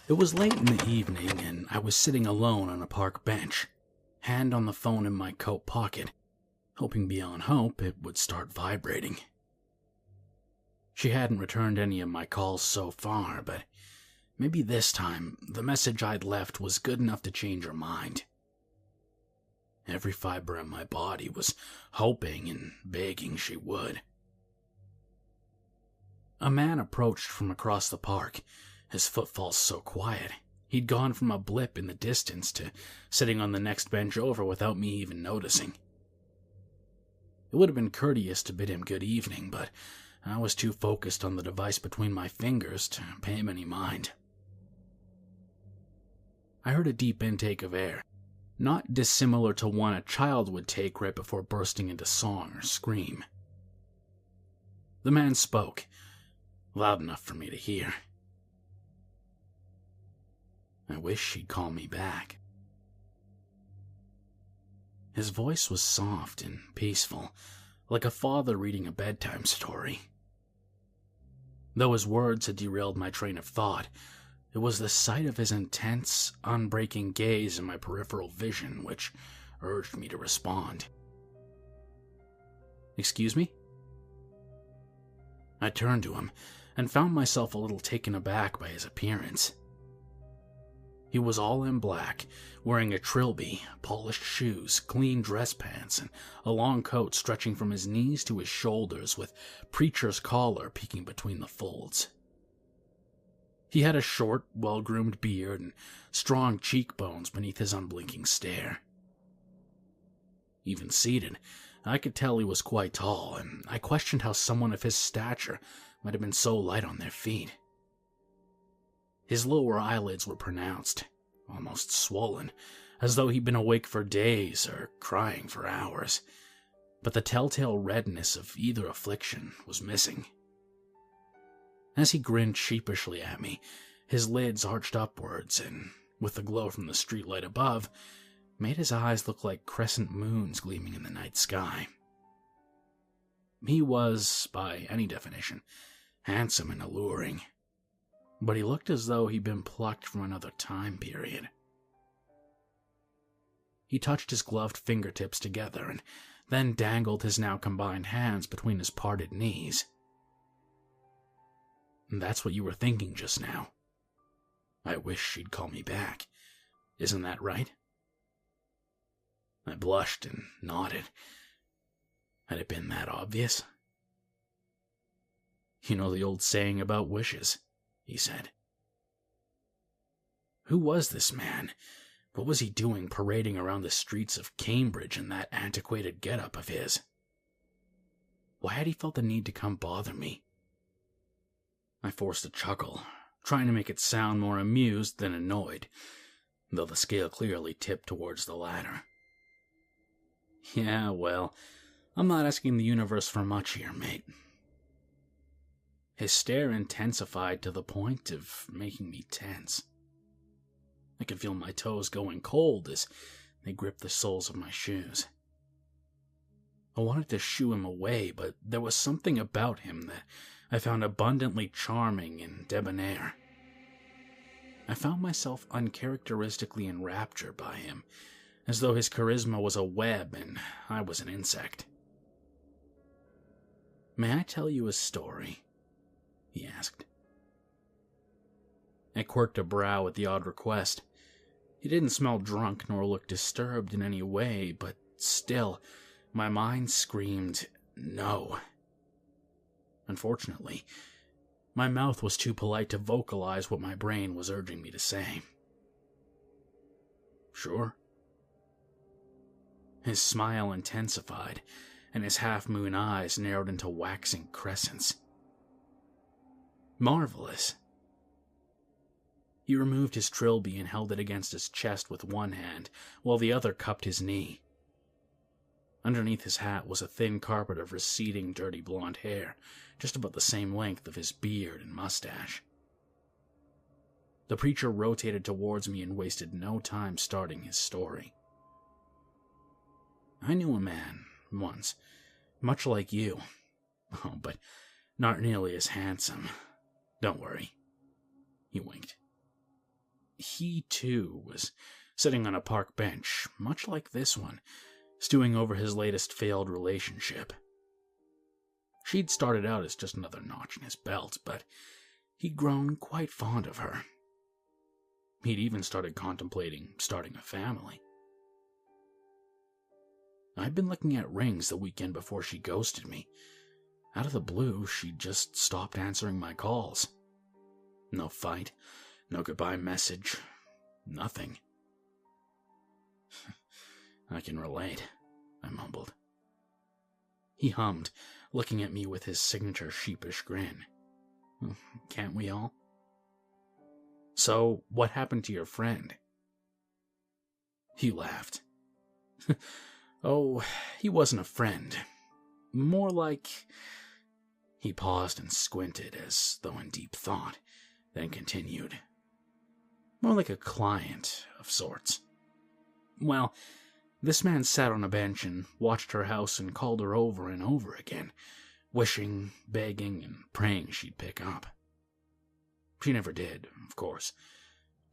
It was late in the evening, and I was sitting alone on a park bench, hand on the phone in my coat pocket, hoping beyond hope it would start vibrating. She hadn't returned any of my calls so far, but maybe this time the message I'd left was good enough to change her mind. Every fiber in my body was hoping and begging she would. A man approached from across the park, his footfalls so quiet. He'd gone from a blip in the distance to sitting on the next bench over without me even noticing. It would have been courteous to bid him good evening, but I was too focused on the device between my fingers to pay him any mind. I heard a deep intake of air, not dissimilar to one a child would take right before bursting into song or scream. The man spoke, loud enough for me to hear. I wish she'd call me back. His voice was soft and peaceful, like a father reading a bedtime story. Though his words had derailed my train of thought, it was the sight of his intense, unbreaking gaze in my peripheral vision which urged me to respond. "Excuse me?" I turned to him and found myself a little taken aback by his appearance. He was all in black, wearing a trilby, polished shoes, clean dress pants, and a long coat stretching from his knees to his shoulders with preacher's collar peeking between the folds. He had a short, well-groomed beard and strong cheekbones beneath his unblinking stare. Even seated, I could tell he was quite tall, and I questioned how someone of his stature might have been so light on their feet. His lower eyelids were pronounced, almost swollen, as though he'd been awake for days or crying for hours, but the telltale redness of either affliction was missing. As he grinned sheepishly at me, his lids arched upwards and, with the glow from the streetlight above, made his eyes look like crescent moons gleaming in the night sky. He was, by any definition, handsome and alluring, but he looked as though he'd been plucked from another time period. He touched his gloved fingertips together and then dangled his now combined hands between his parted knees. "That's what you were thinking just now. I wish she'd call me back. Isn't that right?" I blushed and nodded. Had it been that obvious? "You know the old saying about wishes," he said. Who was this man? What was he doing parading around the streets of Cambridge in that antiquated getup of his? Why had he felt the need to come bother me? I forced a chuckle, trying to make it sound more amused than annoyed, though the scale clearly tipped towards the latter. "Yeah, well, I'm not asking the universe for much here, mate." His stare intensified to the point of making me tense. I could feel my toes going cold as they gripped the soles of my shoes. I wanted to shoo him away, but there was something about him that I found abundantly charming and debonair. I found myself uncharacteristically enraptured by him, as though his charisma was a web and I was an insect. "May I tell you a story?" he asked. I quirked a brow at the odd request. He didn't smell drunk nor look disturbed in any way, but still, my mind screamed no. Unfortunately, my mouth was too polite to vocalize what my brain was urging me to say. "Sure." His smile intensified, and his half-moon eyes narrowed into waxing crescents. "Marvelous." He removed his trilby and held it against his chest with one hand, while the other cupped his knee. Underneath his hat was a thin carpet of receding, dirty blonde hair, just about the same length of his beard and mustache. The preacher rotated towards me and wasted no time starting his story. "I knew a man, once, much like you. Oh, but not nearly as handsome. Don't worry." He winked. he, too, was sitting on a park bench, much like this one, stewing over his latest failed relationship. She'd started out as just another notch in his belt, but he'd grown quite fond of her. He'd even started contemplating starting a family. I'd been looking at rings the weekend before she ghosted me. Out of the blue, she just stopped answering my calls. No fight, no goodbye message, nothing. I can relate, I mumbled. He hummed, looking at me with his signature sheepish grin. Can't we all? So, what happened to your friend? He laughed. Oh, he wasn't a friend. More like... He paused and squinted as though in deep thought, then continued. More like a client of sorts. Well, this man sat on a bench and watched her house and called her over and over again, wishing, begging, and praying she'd pick up. She never did, of course,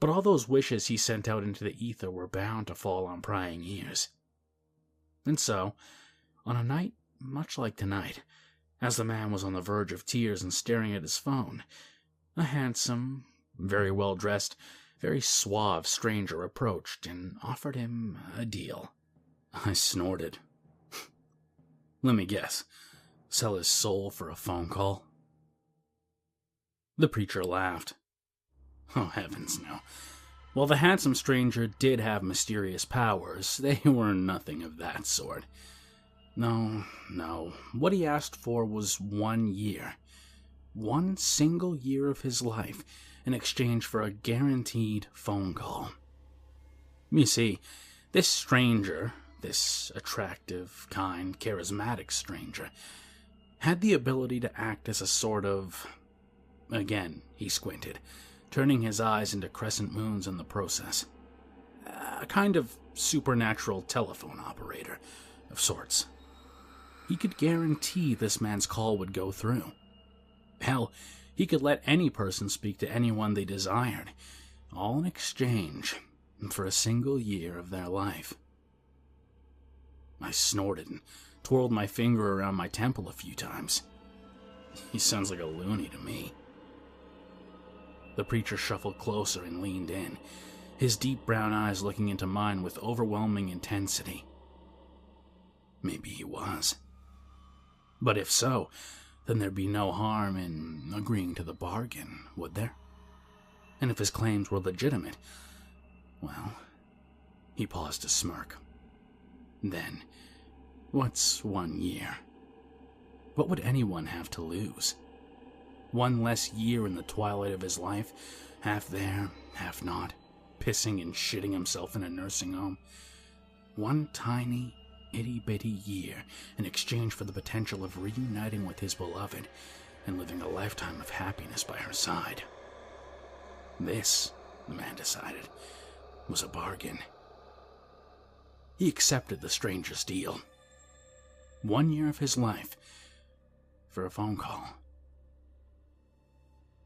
but all those wishes he sent out into the ether were bound to fall on prying ears. And so, on a night much like tonight, as the man was on the verge of tears and staring at his phone, a handsome, very well-dressed, very suave stranger approached and offered him a deal. I snorted. Let me guess. Sell his soul for a phone call? The preacher laughed. Oh, heavens, no. While the handsome stranger did have mysterious powers, they were nothing of that sort. No. What he asked for was 1 year. 1 single year of his life in exchange for a guaranteed phone call. You see, this stranger, this attractive, kind, charismatic stranger, had the ability to act as a sort of... Again, he squinted, turning his eyes into crescent moons in the process. A kind of supernatural telephone operator, of sorts. He could guarantee this man's call would go through. Hell, he could let any person speak to anyone they desired, all in exchange for a single year of their life. I snorted and twirled my finger around my temple a few times. He sounds like a loony to me. The preacher shuffled closer and leaned in, his deep brown eyes looking into mine with overwhelming intensity. Maybe he was. But if so, then there'd be no harm in agreeing to the bargain, would there? And if his claims were legitimate, well, he paused to smirk. Then, what's 1 year? What would anyone have to lose? 1 less year in the twilight of his life, half there, half not, pissing and shitting himself in a nursing home. 1 tiny, itty-bitty year in exchange for the potential of reuniting with his beloved and living a lifetime of happiness by her side. This, the man decided, was a bargain. He accepted the stranger's deal. 1 year of his life for a phone call.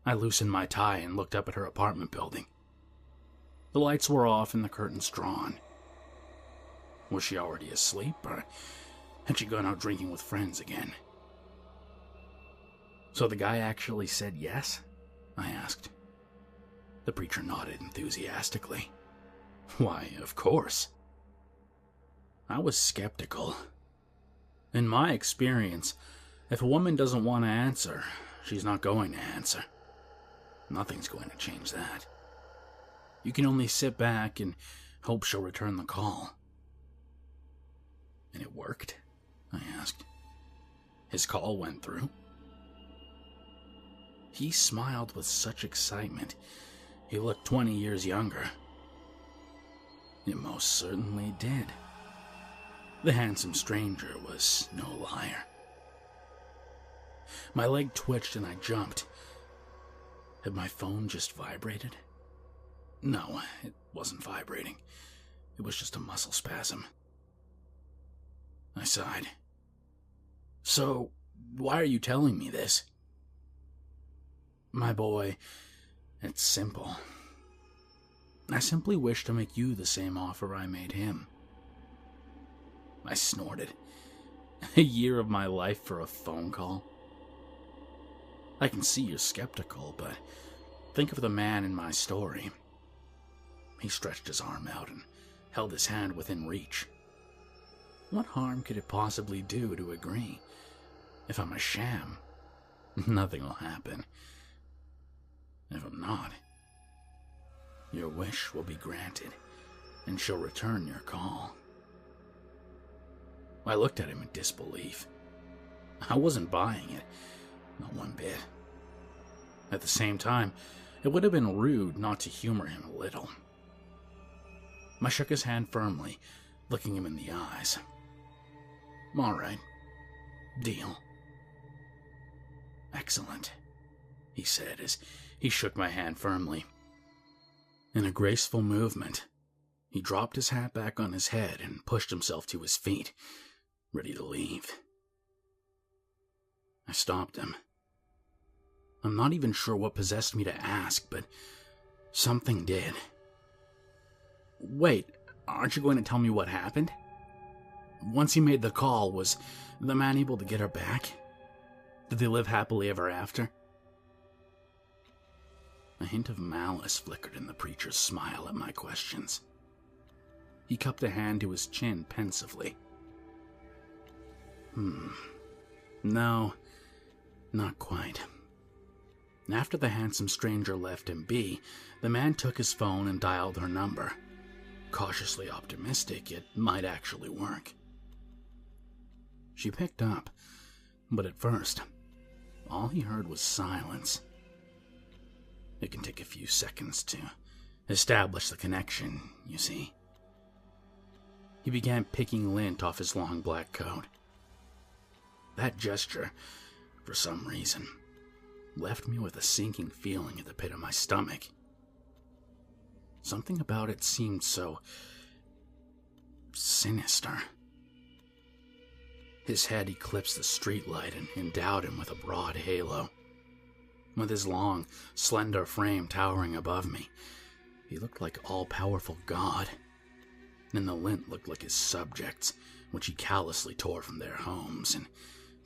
I loosened my tie and looked up at her apartment building. The lights were off and the curtains drawn. Was she already asleep, or had she gone out drinking with friends again? So the guy actually said yes? I asked. The preacher nodded enthusiastically. Why, of course. I was skeptical. In my experience, if a woman doesn't want to answer, she's not going to answer. Nothing's going to change that. You can only sit back and hope she'll return the call. And it worked? I asked. His call went through? He smiled with such excitement. He looked 20 years younger. It most certainly did. The handsome stranger was no liar. My leg twitched and I jumped. Had my phone just vibrated? No, it wasn't vibrating. It was just a muscle spasm. I sighed. So, why are you telling me this? My boy, it's simple. I simply wish to make you the same offer I made him." I snorted. A year of my life for a phone call? I can see you're skeptical, but think of the man in my story. He stretched his arm out and held his hand within reach. What harm could it possibly do to agree? If I'm a sham, nothing will happen. If I'm not, your wish will be granted, and she'll return your call. I looked at him in disbelief. I wasn't buying it, not one bit. At the same time, it would have been rude not to humor him a little. I shook his hand firmly, looking him in the eyes. "All right. Deal." "Excellent," he said as he shook my hand firmly. In a graceful movement, he dropped his hat back on his head and pushed himself to his feet, ready to leave. I stopped him. I'm not even sure what possessed me to ask, but something did. "Wait, aren't you going to tell me what happened? Once he made the call, was the man able to get her back? Did they live happily ever after?" A hint of malice flickered in the preacher's smile at my questions. He cupped a hand to his chin pensively. No, not quite. After the handsome stranger left him be, the man took his phone and dialed her number. Cautiously optimistic, it might actually work. She picked up, but at first, all he heard was silence. It can take a few seconds to establish the connection, you see. He began picking lint off his long black coat. That gesture, for some reason, left me with a sinking feeling at the pit of my stomach. Something about it seemed so sinister. His head eclipsed the streetlight and endowed him with a broad halo. With his long, slender frame towering above me, he looked like all-powerful God, and the lint looked like his subjects, which he callously tore from their homes and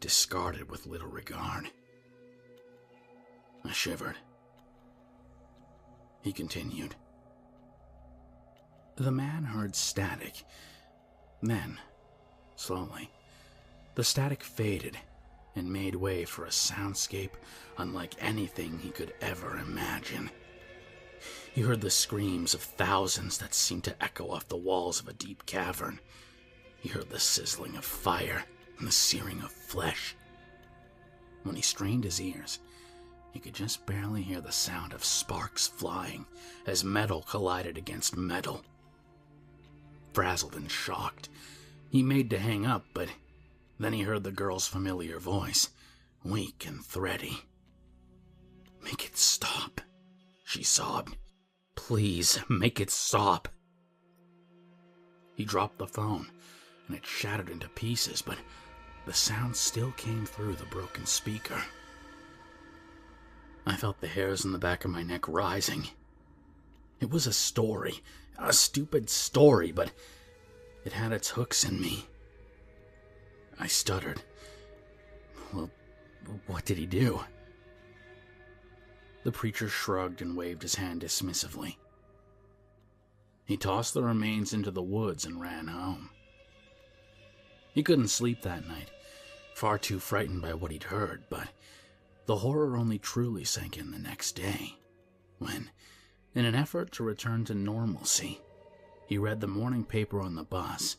discarded with little regard. I shivered. He continued. The man heard static. Then, slowly, the static faded and made way for a soundscape unlike anything he could ever imagine. He heard the screams of thousands that seemed to echo off the walls of a deep cavern. He heard the sizzling of fire and the searing of flesh. When he strained his ears, he could just barely hear the sound of sparks flying as metal collided against metal. Frazzled and shocked, he made to hang up, but then he heard the girl's familiar voice, weak and thready. "Make it stop," she sobbed. "Please, make it stop." He dropped the phone, and it shattered into pieces, but the sound still came through the broken speaker. I felt the hairs on the back of my neck rising. It was a story, a stupid story, but it had its hooks in me. I stuttered. "Well, what did he do?" The preacher shrugged and waved his hand dismissively. He tossed the remains into the woods and ran home. He couldn't sleep that night, far too frightened by what he'd heard, but the horror only truly sank in the next day, when, in an effort to return to normalcy, he read the morning paper on the bus.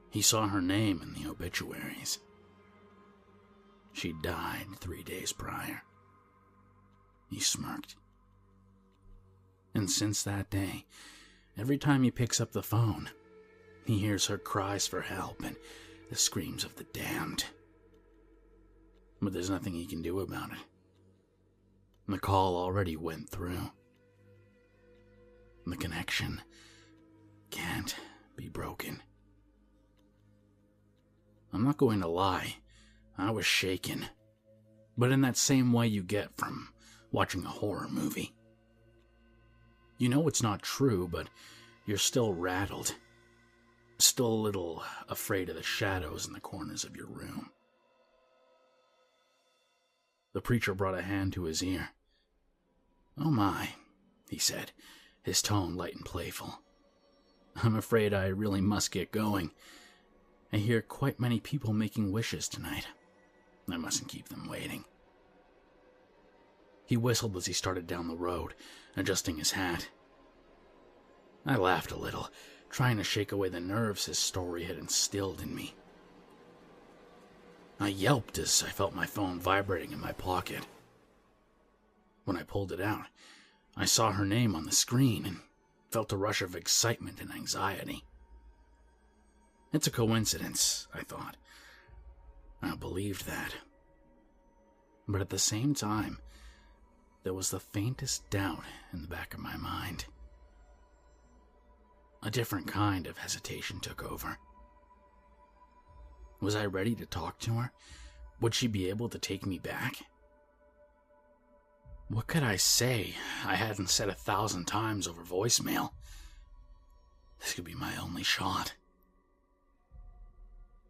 He saw her name in the obituaries. She died 3 days prior. He smirked. And since that day, every time he picks up the phone, he hears her cries for help and the screams of the damned. But there's nothing he can do about it. The call already went through. The connection can't be broken. I'm not going to lie, I was shaken, but in that same way you get from watching a horror movie. You know it's not true, but you're still rattled. Still a little afraid of the shadows in the corners of your room. The preacher brought a hand to his ear. "Oh my," he said, his tone light and playful. "I'm afraid I really must get going. I hear quite many people making wishes tonight. I mustn't keep them waiting." He whistled as he started down the road, adjusting his hat. I laughed a little, trying to shake away the nerves his story had instilled in me. I yelped as I felt my phone vibrating in my pocket. When I pulled it out, I saw her name on the screen and felt a rush of excitement and anxiety. It's a coincidence, I thought. I believed that. But at the same time, there was the faintest doubt in the back of my mind. A different kind of hesitation took over. Was I ready to talk to her? Would she be able to take me back? What could I say I hadn't said 1,000 times over voicemail? This could be my only shot.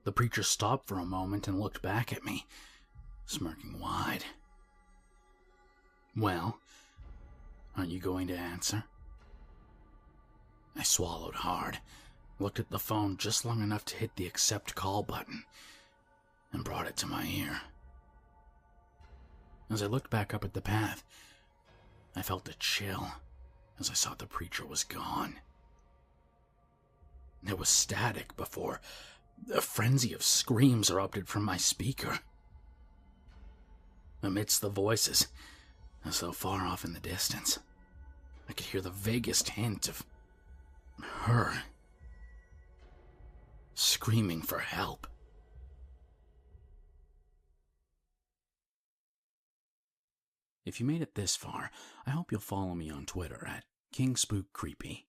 The preacher stopped for a moment and looked back at me, smirking wide. "Well, aren't you going to answer?" I swallowed hard, looked at the phone just long enough to hit the accept call button, and brought it to my ear. As I looked back up at the path, I felt a chill as I saw the preacher was gone. There was static before a frenzy of screams erupted from my speaker. Amidst the voices, as though far off in the distance, I could hear the vaguest hint of her screaming for help. If you made it this far, I hope you'll follow me on Twitter at KingSpook Creepy.